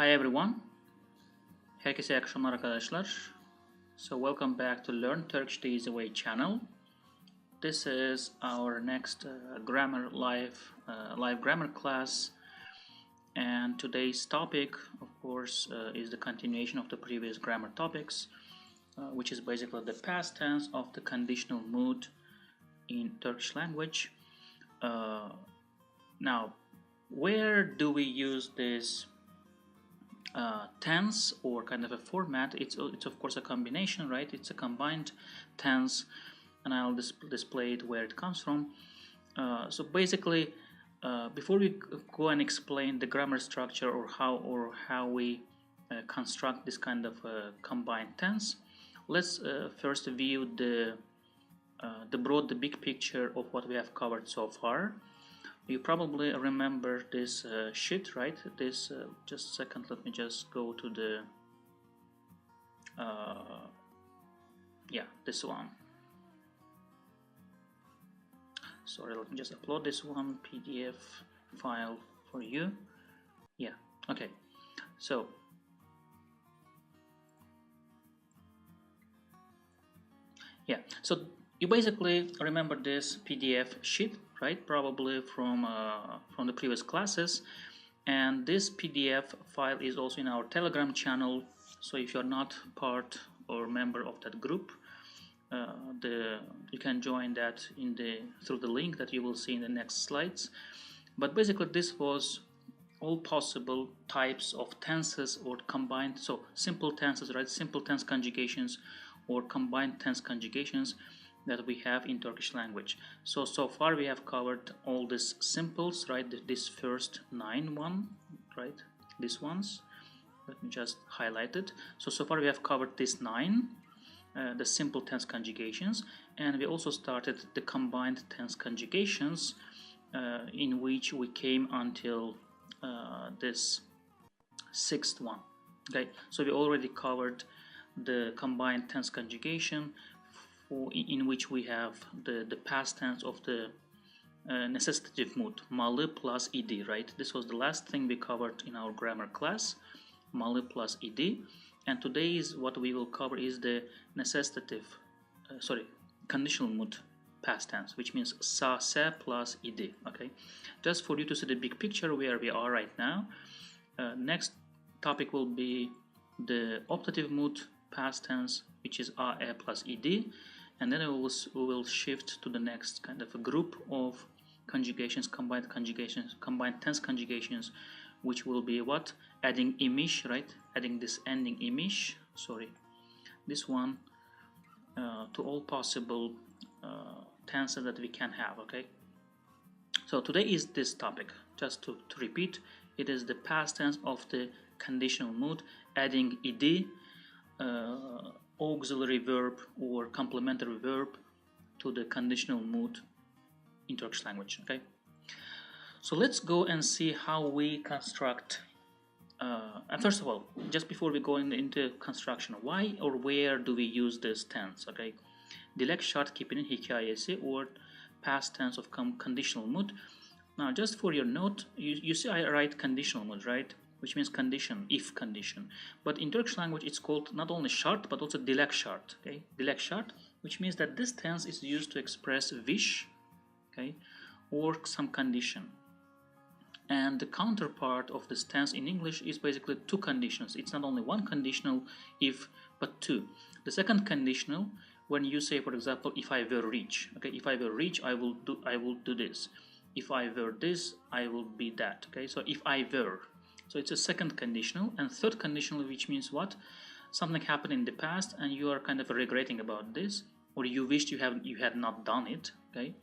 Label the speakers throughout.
Speaker 1: Hi everyone. Herkese iyi akşamlar arkadaşlar. So welcome back to Learn Turkish the Easy Way channel. This is our next grammar live grammar class, and today's topic, of course, is the continuation of the previous grammar topics, which is basically the past tense of the conditional mood in Turkish language. Now, where do we use this tense or kind of a format? It's of course a combination, right? It's a combined tense, and I'll display it where it comes from. So basically, before we go and explain the grammar structure or how we construct this kind of combined tense, let's first view the big picture of what we have covered so far. You probably remember this sheet, right? This just a second, let me just go to the this one. Sorry, let me just upload this one PDF file for you. Yeah, okay. So you basically remember this PDF sheet, right? Probably from the previous classes, and this PDF file is also in our Telegram channel. So if you're not part or member of that group, you can join that through the link that you will see in the next slides. But basically, this was all possible types of tenses or combined, so simple tenses, right? Simple tense conjugations or combined tense conjugations that we have in Turkish language. So far we have covered all these simples, right? This first 9 right? These ones, let me just highlight it. So far we have covered this 9, the simple tense conjugations, and we also started the combined tense conjugations, in which we came until this 6th one. Okay, so we already covered the combined tense conjugation, in which we have the past tense of the necessitative mood, malı plus id, right? This was the last thing we covered in our grammar class, malı plus id, and today is what we will cover is the conditional mood past tense, which means sa, se plus id. Okay, just for you to see the big picture where we are right now. Next topic will be the optative mood past tense, which is a, e plus ed, and then we will shift to the next kind of a group of conjugations, combined tense conjugations, which will be what? Adding imiş, right? Adding this ending imiş, this one, to all possible tenses that we can have, okay? So today is this topic. Just to repeat, it is the past tense of the conditional mood, adding ed, auxiliary verb or complementary verb to the conditional mood in Turkish language. Okay, so let's go and see how we construct. And first of all, just before we go into construction, why or where do we use this tense? Okay, dilek şart kipinin hikayesi or past tense of conditional mood. Now, just for your note, you see I write conditional mood, right? Which means condition, if condition. But in Turkish language, it's called not only şart, but also dilek şart. Okay, dilek şart, which means that this tense is used to express wish, okay, or some condition. And the counterpart of this tense in English is basically two conditions. It's not only one conditional if, but two. The second conditional, when you say, for example, if I were rich, okay, if I were rich, I will do this. If I were this, I will be that. Okay, so if I were. So it's a second conditional, and third conditional, which means what? Something happened in the past and you are kind of regretting about this, or you wished you had not done it. Okay,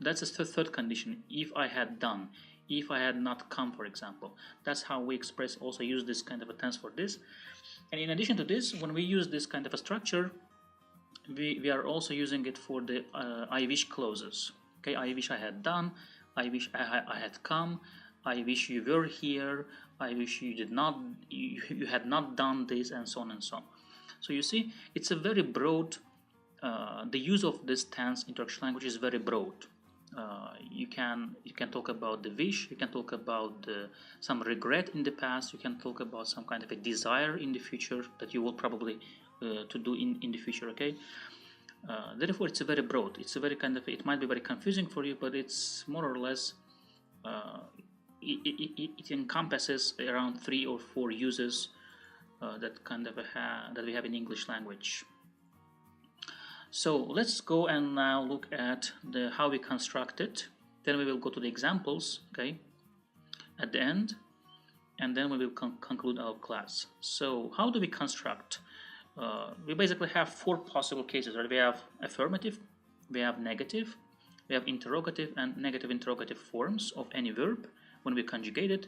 Speaker 1: that's a third condition. If I had done, if I had not come, for example. That's how we use this kind of a tense for this. And in addition to this, when we use this kind of a structure, we are also using it for the I wish clauses. Okay, I wish I had done, I wish I had come, I wish you were here, I wish you had not done this, and so on and so on. So you see, it's a very broad, the use of this tense in Turkish language is very broad. you can talk about the wish, you can talk about some regret in the past, you can talk about some kind of a desire in the future that you will probably to do in the future. Okay, therefore it's a very broad, it's a very kind of, it might be very confusing for you, but it's more or less it encompasses around 3 or 4 uses that kind of that we have in English language. So let's go and now look at how we construct it. Then we will go to the examples, okay, at the end, and then we will conclude our class. So how do we construct? We basically have 4 possible cases, right? We have affirmative, we have negative, we have interrogative and negative interrogative forms of any verb when we conjugate it,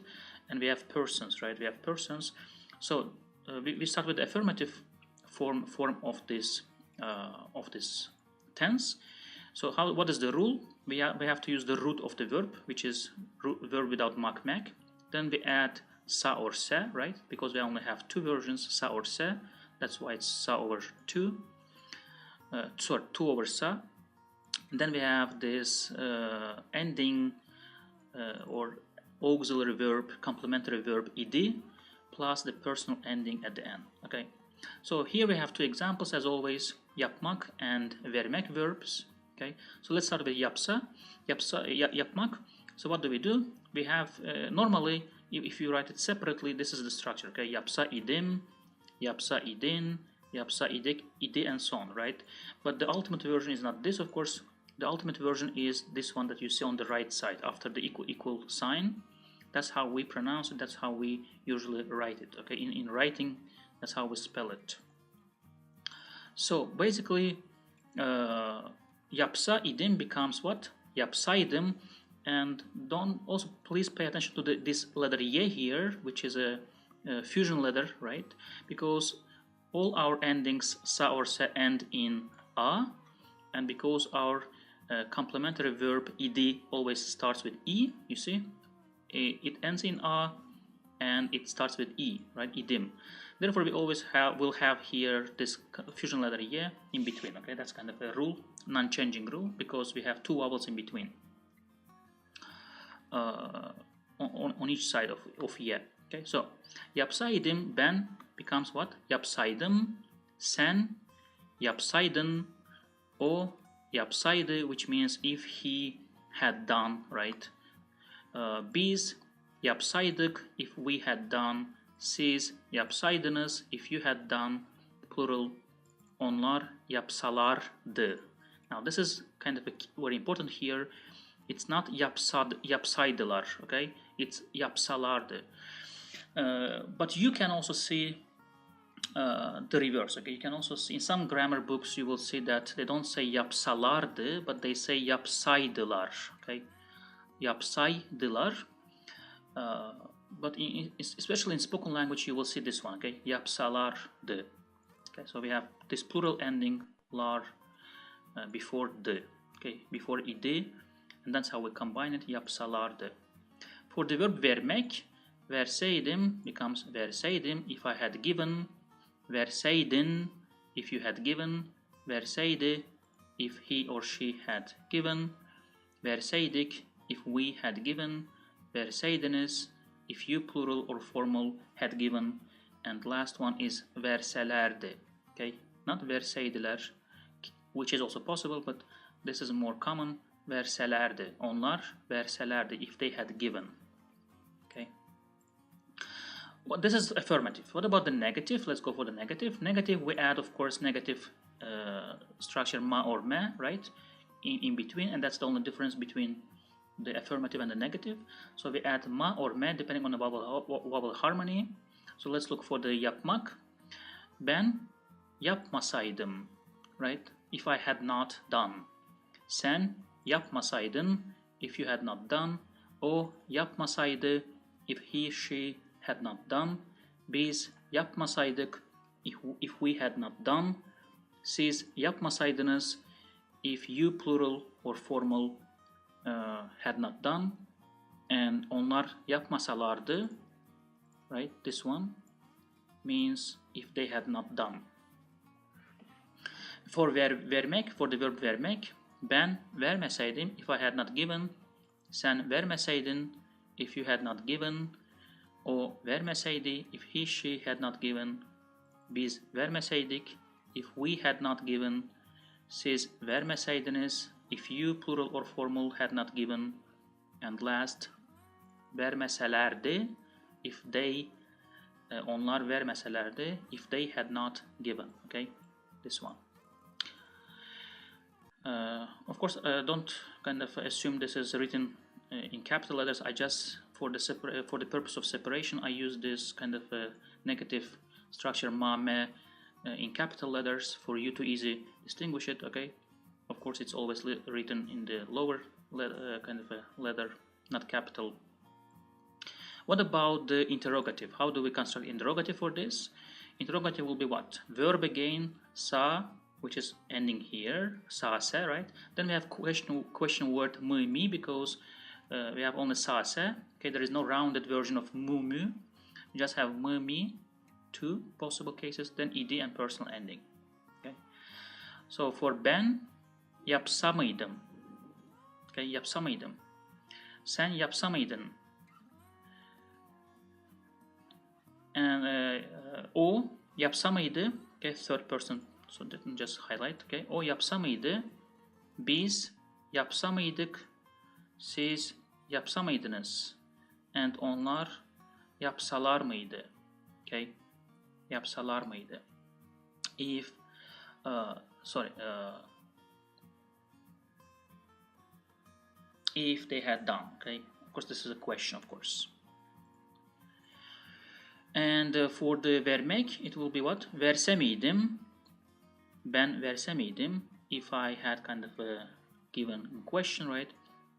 Speaker 1: and we have persons, right? We have persons. So we start with the affirmative form of this tense. So what is the rule? We have to use the root of the verb, which is verb without mak. Then we add sa or se, right? Because we only have 2 versions, sa or se. That's why it's sa over 2. Sorry, 2 over sa. And then we have this ending or auxiliary verb, complementary verb id, plus the personal ending at the end. Okay. So here we have 2 examples as always, yapmak and vermek verbs. Okay, so let's start with yapmak. So what do? We have normally, if you write it separately, this is the structure. Okay, yapsaydım, yapsaydin, yapsaydik, idi, and so on, right? But the ultimate version is not this, of course. The ultimate version is this one that you see on the right side after the equal sign. That's how we pronounce it. That's how we usually write it. Okay, in writing, that's how we spell it. So basically, yapsaydım becomes what? Yapsaydım, and also please pay attention to this letter y here, which is a fusion letter, right? Because all our endings sa or se end in a, and because our complementary verb id always starts with e, you see, it ends in a and it starts with e, right? Idim. Therefore, we always will have here this fusion letter y in between. Okay, that's kind of a rule, non-changing rule, because we have 2 vowels in between on each side of y. Okay, so yapsaydım ben becomes what? Yapsaydım, sen, yapsaydın, o, yapsaydı, which means if he had done, right? Biz yapsaydık, if we had done. Siz yapsaydınız, if you had done, plural. Onlar yapsalardı. Now this is kind of very important here. It's not yapsaydılar, okay? It's yapsalardı. But you can also see the reverse, okay? You can also see in some grammar books you will see that they don't say yapsalardı, but they say yapsaydılar, okay? Yapsaydılar. But especially in spoken language, you will see this one, okay? Yapsalardı. Okay, so we have this plural ending lar before the, okay, before id, and that's how we combine it. Yapsalardı. For the verb vermek, verseydim becomes verseydim if I had given, verseydin if you had given, verseydi if he or she had given, verseydik if we had given, verseydiniz if you, plural or formal, had given, and last one is verselerdi, okay, not verseydiler, which is also possible, but this is more common. Verselerdi, onlar verselerdi if they had given. Okay. Well, this is affirmative. What about the negative? Let's go for the negative. Negative, we add, of course, negative structure ma or me, right, in between, and that's the only difference between the affirmative and the negative. So we add ma or me depending on the vowel harmony. So let's look for the yapmak. Ben yapmasaydım, right, if I had not done. Sen yapmasaydın if you had not done. O yapmasaydı if he, she had not done. Biz yapmasaydık if we had not done. Siz yapmasaydınız if you, plural or formal, had not done. And onlar yapmasalardı, right, this one means if they had not done. For vermek, for the verb vermek, Ben vermeseydim if I had not given. Sen vermeseydin if you had not given. O vermeseydi if he she had not given. Biz vermeseydik if we had not given. Siz vermeseydiniz if you plural or formal had not given. And last, vermeselerdi if they, onlar vermeselerdi if they had not given. Okay, this one. Of course, don't kind of assume this is written in capital letters. I just, for the purpose of separation, I use this kind of negative structure ma, me in capital letters for you to easily distinguish it. Okay, of course, it's always written in the lower kind of a letter, not capital. What about the interrogative? How do we construct interrogative for this? Interrogative will be what? Verb again, sa, which is ending here, sa se, right? Then we have question word mu mi, because we have only sa se. Okay, there is no rounded version of mu mu. You just have mu mi, two possible cases, then ed and personal ending. Okay, so for ben, yapsamıydım. Okay, yapsamıydım. Sen yapsamaydın. And o yapsamaydı. Okay, third person, so didn't just highlight. Okay, o yapsamaydı. Biz yapsamaydık. Siz yapsamaydınız. And onlar yapsalar mıydı? Okay, yapsalar mıydı? If if they had done. Okay, of course this is a question, of course. And for the vermek, it will be what? Versemiydim. Ben versemiydim. If I had kind of a given question, right?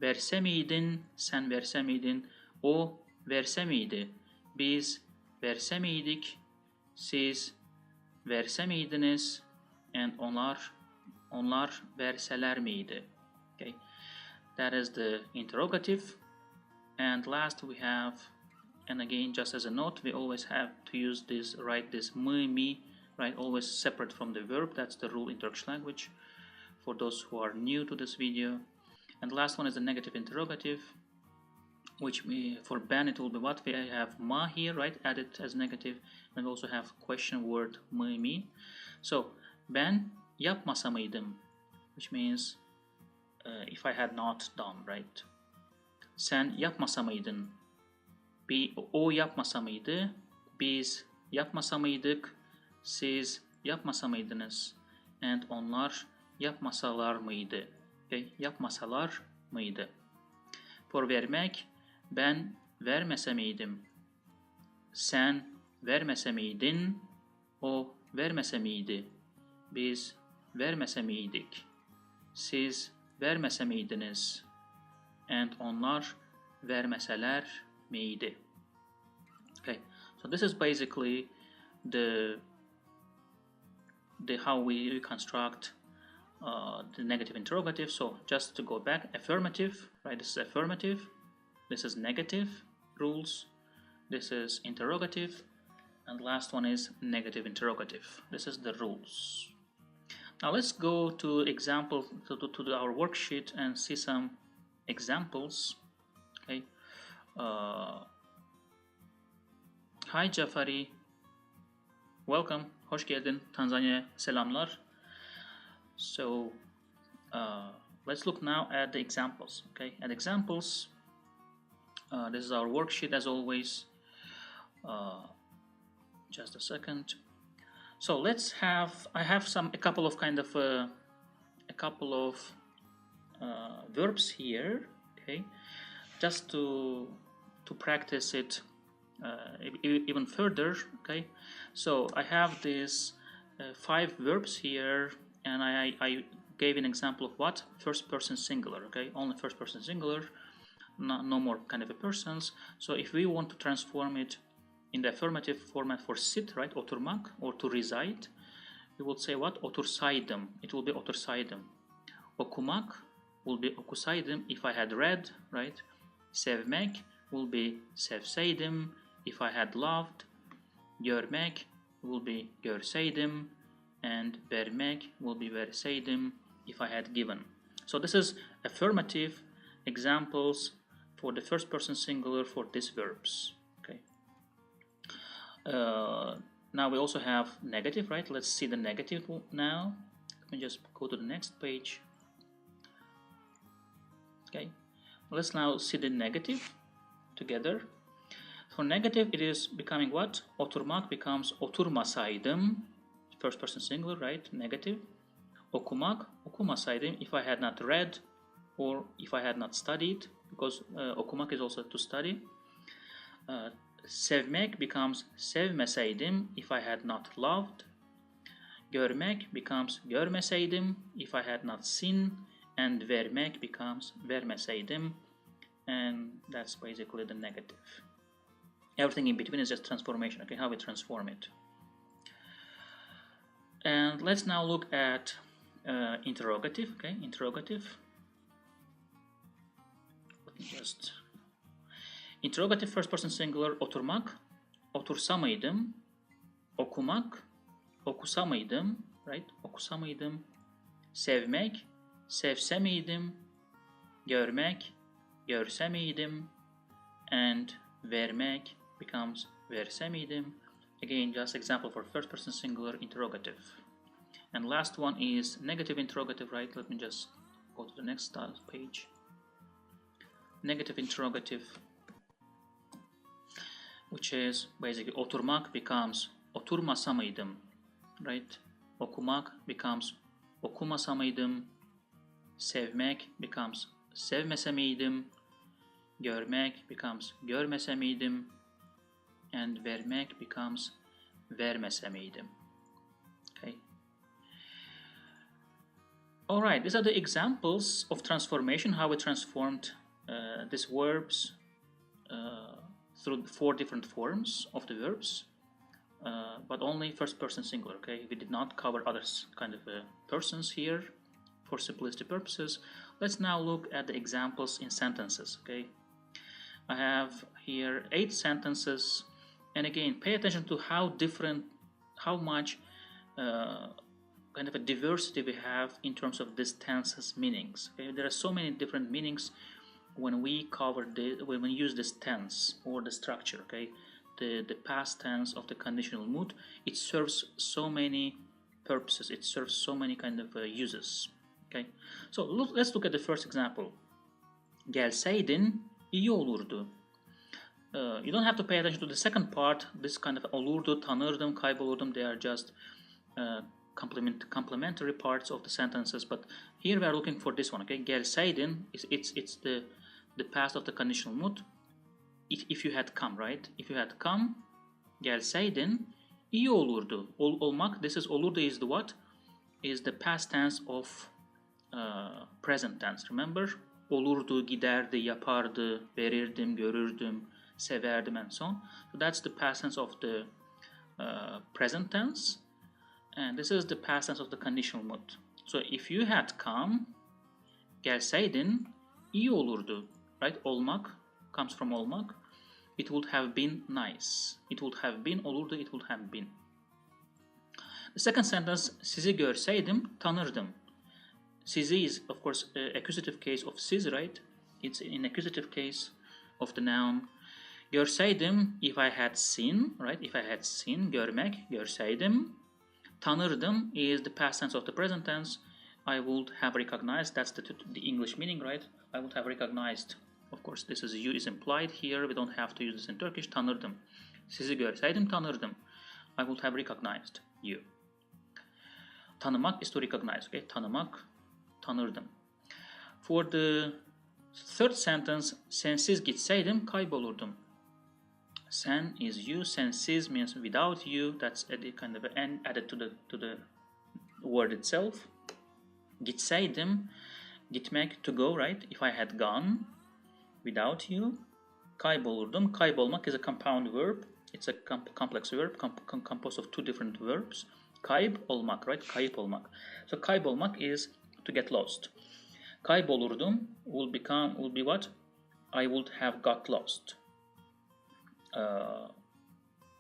Speaker 1: Versemiydin, sen versemiydin. O versemiydi. Biz versemiydik. Siz versemiydiniz. And onlar verseler miydi? Okay, that is the interrogative. And last we have, and again, just as a note, we always have to use this, write this me, me, right, always separate from the verb. That's the rule in Turkish language for those who are new to this video. And the last one is the negative interrogative, which for ben it will be what? We have ma here, right, added as negative, and we also have question word me, me. So ben yapmasamıydım, which means if I had not done, right? Sen yapmasamıydın. O yapmasamıydı. Biz yapmasamıydık. Siz yapmasamıydınız. And onlar yapmasalar mıydı? Okay, yapmasalar mıydı? For vermek, ben vermese miydim? Sen vermese miydin? O vermese miydi? Biz vermese miydik? Siz vermese miydiniz? And onlar vermeseler miydi? Okay, so this is basically the how we construct the negative interrogative. So just to go back, affirmative, right? This is affirmative. This is negative rules. This is interrogative, and the last one is negative interrogative. This is the rules. Now let's go to example to our worksheet and see some examples. Okay. Hi Jafari, welcome, hoş geldin, Tanzania, selamlar. So let's look now at the examples. Okay, at examples, this is our worksheet as always. Just a second. So let's have, I have a couple of verbs here. Okay, just to practice it even further. Okay, so I have these 5 verbs here, and I gave an example of what? First person singular. Okay, only first person singular, no more kind of a persons. So if we want to transform it in the affirmative format for sit, right, oturmak, or to reside, we will say what? Otursaydım. It will be otursaydım. Okumak will be okusaydım if I had read, right? Sevmek will be sevseydim if I had loved. Görmek will be görseydim, and vermek will be verseydim if I had given. So this is affirmative examples for the first person singular for these verbs. Okay. Now we also have negative, right? Let's see the negative now. Let me just go to the next page. Okay. Let's now see the negative together. For negative, it is becoming what? Oturmak becomes oturmasaydım. First person singular, right? Negative. Okumak, okumasaydım, if I had not read or if I had not studied, because okumak is also to study. Sevmek becomes sevmeseydim, if I had not loved. Görmek becomes görmeseydim, if I had not seen. And vermek becomes vermeseydim, and that's basically the negative. Everything in between is just transformation, okay, how we transform it. And let's now look at interrogative, okay, interrogative. Interrogative first person singular, oturmak, otursamaydım, okumak, okusamaydım, right, okusamaydım, sevmek, sevse miydim, görmek, görse miydim, and vermek becomes verse miydim. Again, just example for first person singular interrogative. And last one is negative interrogative, right? Let me just go to the next page. Negative interrogative, which is basically oturmak becomes oturmasa mıydım, right? Okumak becomes okumasa mıydım. Sevmek becomes sevmese miydim. Görmek becomes görmese miydim. And vermek becomes vermese miydim. Okay. Alright, these are the examples of transformation, how we transformed these verbs through 4 different forms of the verbs, but only first person singular, okay? We did not cover other kind of persons here for simplicity purposes. Let's now look at the examples in sentences, okay? I have here 8 sentences, and again, pay attention to how much kind of a diversity we have in terms of this tense's meanings. Okay? There are so many different meanings when we when we use this tense or the structure. Okay, the past tense of the conditional mood, it serves so many purposes. It serves so many kind of uses. Okay, so let's look at the first example. Gelseydin iyi olurdu. You don't have to pay attention to the second part. This kind of olurdu, tanırdım, kaybolurdum, they are just complementary parts of the sentences. But here we are looking for this one. Okay, gelseydin it's the past of the conditional mood. If you had come, right? If you had come, gelseydin iyi olurdu. Olmak. This is olurdu is the what? Is the past tense of present tense. Remember? Olurdu, giderdi, yapardı, verirdim, görürdüm, severdim, and so on. So that's the past tense of the present tense, and this is the past tense of the conditional mood. So if you had come, gelseydin iyi olurdu, right? Olmak comes from olmak. It would have been nice. It would have been olurdu. It would have been. The second sentence, sizi görseydim tanırdım. Sizi is, of course, accusative case of siz, right? It's in accusative case of the noun. Görseydim, if I had seen, right? If I had seen, görmek, görseydim. Tanırdım is the past tense of the present tense. I would have recognized, that's the English meaning, right? I would have recognized. Of course, this is you is implied here. We don't have to use this in Turkish. Tanırdım. Sizi görseydim, tanırdım. I would have recognized you. Tanımak is to recognize, okay? Tanımak, tanırdım. For the third sentence, sensiz gitseydim kaybolurdum. Sen is you, sensiz means without you. That's a kind of an added to the word itself. Gitseydim, gitmek, to go, right? If I had gone without you, kaybolurdum. Kaybolmak is a compound verb. It's a complex verb composed of 2 different verbs. Kayb olmak, right? Kayıp olmak. So kaybolmak is to get lost. Kaybolurdum will be what? I would have got lost.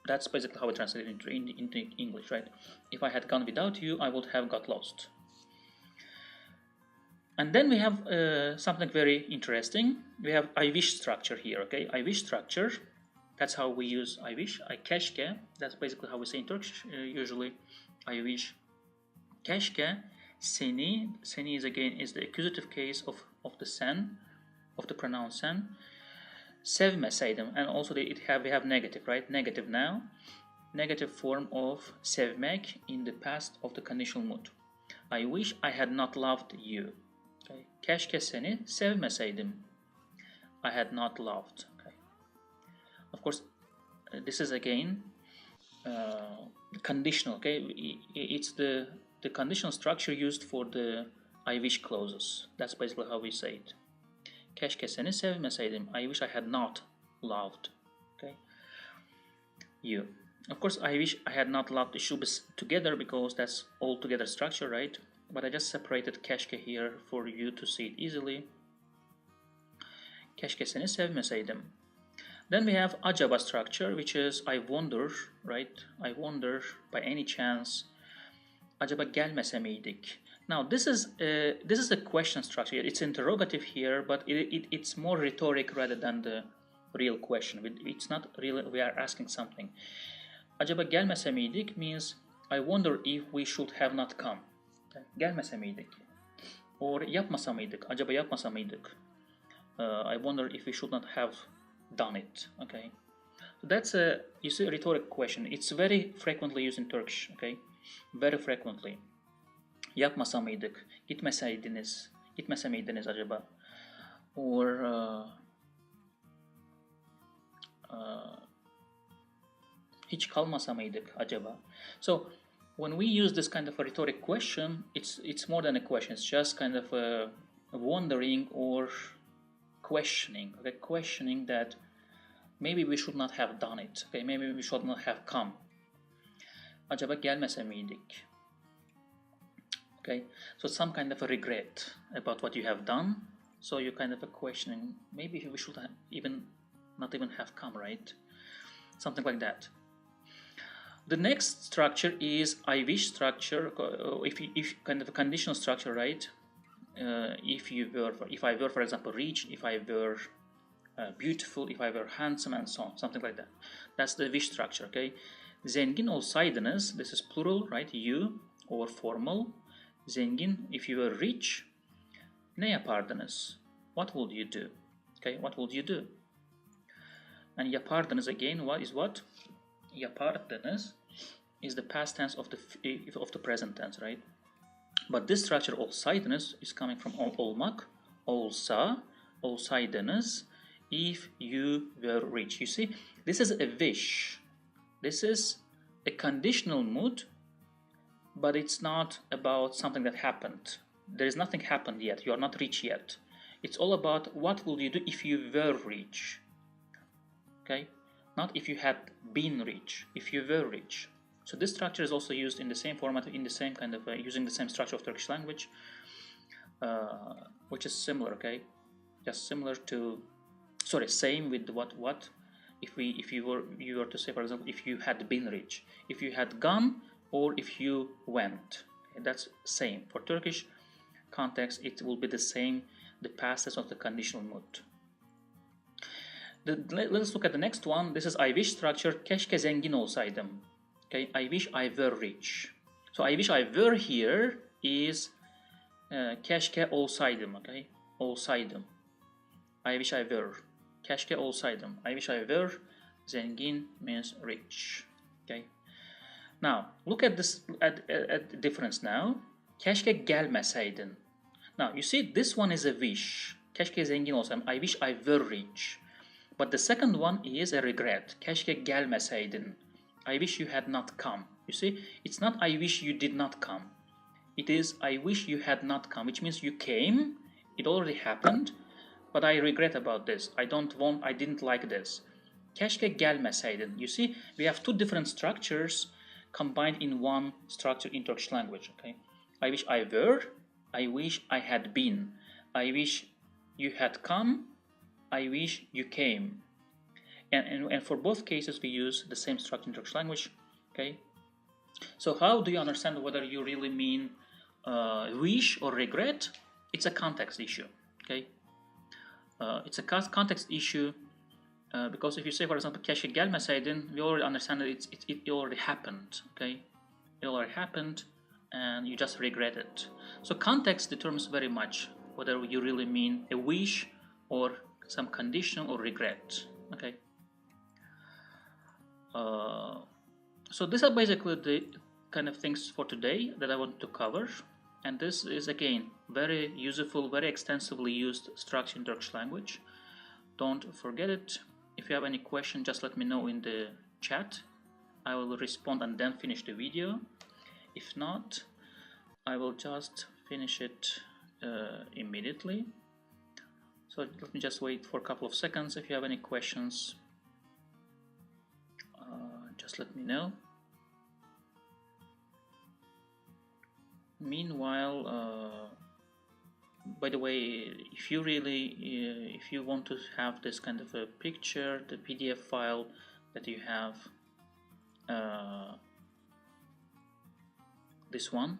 Speaker 1: That's basically how we translate it into English, right? If I had gone without you, I would have got lost. And then we have something very interesting. We have I wish structure here, okay? I wish structure, that's how we use I wish. I keşke, that's basically how we say in Turkish usually. I wish. Keşke, seni, seni is again is the accusative case of the sen, of the pronoun sen. Sevmeseydim, and also we have negative, right? Negative now. Negative form of sevmek in the past of the conditional mood. I wish I had not loved you. Okay. Keşke seni sevmeseydim. I had not loved. Okay. Of course, this is again conditional. Okay, it's the conditional structure used for the I wish clauses. That's basically how we say it. Keşke seni sevmeseydim. I wish I had not loved. Okay. You. Of course, I wish I had not loved. It should be together because that's all together structure, right? But I just separated keşke here for you to see it easily. Keşke seni sevmeseydim. Then we have acaba structure, which is I wonder, right? I wonder, by any chance, acaba gelmese miydik? Now this is a question structure. It's interrogative here, but it's more rhetoric rather than the real question. It's not really we are asking something. Acaba gelmese miydik means I wonder if we should have not come. Gelmese miydik? Or yapmasa mıydık? Acaba yapmasa mıydık? I wonder if we should not have done it. Okay, so that's a rhetoric question. It's very frequently used in Turkish. Okay, very frequently. Yapmasa mıydık? Gitmese miydiniz acaba? Or hiç kalmasa mıydık acaba? So when we use this kind of a rhetoric question, it's more than a question. It's just kind of a wondering or questioning. Okay, questioning that maybe we should not have done it. Okay, maybe we should not have come. Acaba gelmese miydik? Okay, so some kind of a regret about what you have done. So you're kind of a questioning. Maybe we should not even have come, right? Something like that. The next structure is I wish structure. If kind of a conditional structure, right? If I were, for example, rich, if I were beautiful, if I were handsome, and so on, something like that. That's the wish structure. Okay. Zengin olsaydınız. This is plural, right? You, or formal. Zengin, if you were rich, ne yapardınız? What would you do? Okay, what would you do? And yapardınız again, what? Yapardınız is the past tense of the present tense, right? But this structure olsaydınız is coming from olmak, olsa, olsaydınız, if you were rich. You see, this is a wish. This is a conditional mood, but it's not about something that happened. There is nothing happened yet. You are not rich yet. It's all about what will you do if you were rich. Okay? Not if you had been rich, if you were rich. So this structure is also used in the same format, in the same kind of, using the same structure of Turkish language, which is similar, okay? Just similar to, same with what, if you were to say, for example, if you had been rich, if you had gone, or if you went. Okay, that's same. For Turkish context, it will be the same, the past tense of the conditional mood. Let's look at the next one. This is I wish structure. Keşke zengin olsaydım. Okay, I wish I were rich. So I wish I were here is keşke olsaydım. Okay, olsaydım. I wish I were. Keşke olsaydım. I wish I were. Zengin means rich. Okay. Now look at this at the difference now. Keşke gelmeseydin. Now you see this one is a wish. Keşke zengin olsaydım. I wish I were rich. But the second one is a regret. Keşke gelmeseydin. I wish you had not come. You see, it's not I wish you did not come. It is I wish you had not come, which means you came, it already happened, but I regret about this. I didn't like this. Keşke gelmeseydin. You see, we have two different structures combined in one structure in Turkish language. Okay, I wish I were. I wish I had been. I wish you had come. I wish you came. And for both cases we use the same structure in Turkish language. Okay, so how do you understand whether you really mean wish or regret? it's a context issue. Okay, it's a context issue because if you say, for example, keşke gelmeseydin, we already understand that it already happened. Okay, it already happened, and you just regret it. So context determines very much whether you really mean a wish or some condition or regret. Okay. So these are basically the kind of things for today that I want to cover, and this is again very useful, very extensively used structure in Turkish language. Don't forget it. If you have any question, just let me know in the chat. I will respond and then finish the video. If not, I will just finish it immediately. So let me just wait for a couple of seconds. If you have any questions, just let me know. Meanwhile, by the way, if you want to have this kind of a picture, the PDF file that you have, this one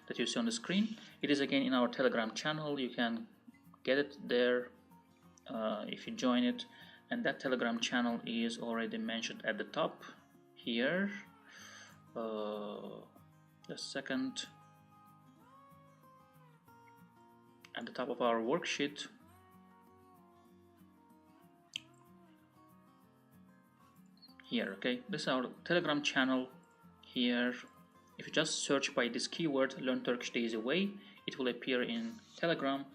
Speaker 1: that you see on the screen, it is again in our Telegram channel. You can get it there if you join it, and that Telegram channel is already mentioned at the top here. Just a second. At the top of our worksheet. Here, okay, this is our Telegram channel here. If you just search by this keyword, Learn Turkish the Easy Way, it will appear in Telegram.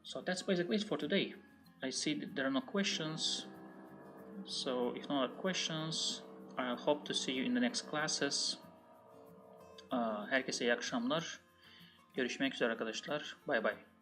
Speaker 1: So that's basically it for today. I see that there are no questions. So if no other questions, I hope to see you in the next classes. Herkese iyi akşamlar. Görüşmek üzere arkadaşlar. Bye bye.